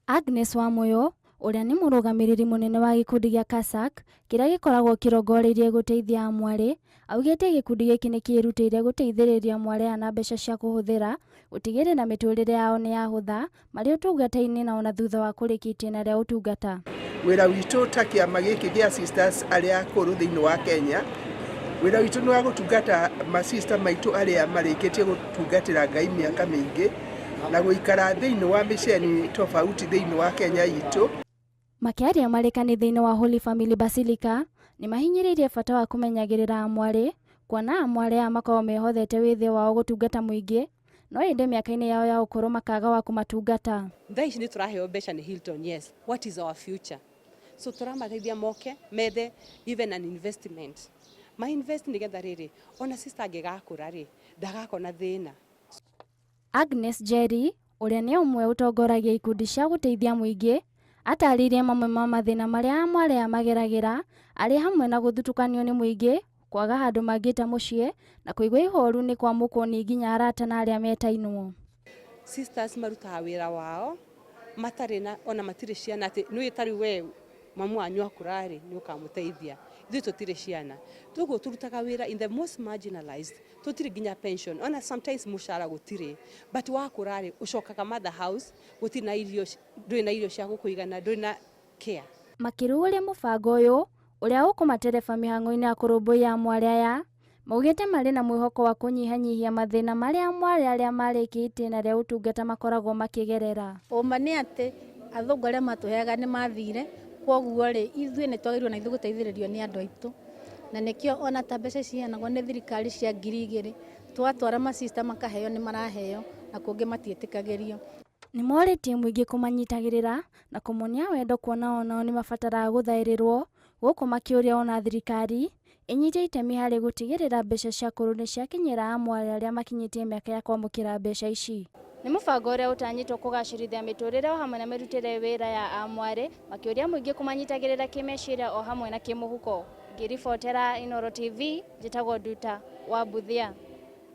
Agnes Wamuyo, ũrĩa nĩ mũrũgamĩrĩri mũnene wa gĩkundi gĩa CASAC kĩrĩa gĩkoragwo kĩrongoreirie gũteithia amwarĩ, augĩte gĩkundi gĩkĩ nĩ kĩrutĩire gũteithĩrĩria amwarĩ ana mbeca cia kũhũthĩra gũtigĩrĩra mĩtũrĩre yao nĩ yahũtha marĩ ũtungata-inĩ na ona thutha wa kũrĩkia itĩna rĩa ũtungata. Wĩra witũ ta kĩama gĩkĩ gĩa sisters arĩa akũrũ thĩinĩ wa Kenya, wĩra witũ nĩ wa gũtungata masista maitũ arĩa marĩkĩtie gũtungatĩra Ngai mĩaka mĩingĩ na gũikara thĩinĩ wa mĩceni tofauti thĩinĩ wa Kenya itũ. Makĩaria marĩ kanitha-inĩ wa Holy Family Basilica nĩ mahinyĩrĩirie bata wa kũmenyagĩrĩra amwarĩ, kuona amwarĩ aya makoragwo mehothete wĩthĩ wao gũtungata mũingĩ, no ĩndĩ mĩaka-inĩ yao ya ũkũrũ makaga wa kũmatungata. Thaa ici nĩ tũraheo mbeca nĩ Hilton, yes. What is our future? So tũramateithia moke methe even an investment. Ma invest nĩgetha rĩrĩ ona sister angĩgakũra rĩ ndagakona thĩna. Agnes Jerry, ũrĩa nĩ ũmwe ũtongoragia ikundi cia gũteithia mũingĩ, atarĩirie mamwe ma mathĩna marĩa amwarĩ mageragĩra arĩ hamwe na gũthutũkanio nĩ mũingĩ, kwaga handũ mangĩta mũciĩ na kũigua ihoru nĩ kwamũkwo nĩ nginya arata na arĩa metainwo. Sisters marutaga wĩra wao matarĩ na ona matirĩ ciana atĩ nĩ ũtarĩ we mamu wanyu akũra rĩ nĩ ũkamũteithia. Ithuĩ tũtirĩ ciana. Toguo turutaga wĩra in the most marginalized. Tũtirĩ nginya pension. Ona sometimes mũcara gũtirĩ. But wakũra rĩ ũcokaga mother house gũtirĩ na irio, ndũrĩ na irio cia gũkũigana, ndũrĩ na care. Makĩrugũria mũbango ũyũ ũrĩa ũkũmatereba mĩhang'o-inĩ ya kũrũmbũiya amwarĩ aya, maugĩte marĩ na mwĩhoko wa kũnyihanyihia mathĩna marĩa amwarĩ arĩa marĩkia itĩna rĩa ũtungata makoragwo makĩgerera. Ũma nĩ atĩ athũngũ arĩa matũheaga nĩ mathire, kwoguo rĩ ithuĩ nĩ twagĩrĩirwo na ithuĩ gũteithĩrĩrio nĩ andũ aitũ, na nĩkĩo ona ta mbeca ciheanagwo nĩ thirikari cia 2,000 twatwara masista makaheo nĩ maraheo na kũngĩ matiĩtĩkagĩrio. Nĩ morĩtie mũingĩ kũmanyitagĩrĩra na kũmonia wendo kuona onao nĩ mabataraga gũthaĩrĩrwo, gũkũ makĩũria ona thirikari ĩnyite itemi harĩ gũtigĩrĩra mbeca cia kũrũ nĩ ciakinyĩra amwarĩ arĩa makinyĩtie mĩaka ya kwamũkĩra mbeca ici. Nĩ mũbango ũrĩa ũtanyĩtwo kũgacĩrithia mĩtũrĩre o hamwe na mĩrutĩre wĩra ya amwarĩ, makĩũria mũingĩ kũmanyitagĩrĩra kĩmeciria o hamwe na kĩmũhuko. Ngĩribotera Inooro TV, njĩtagwo Nduta wa Buthia.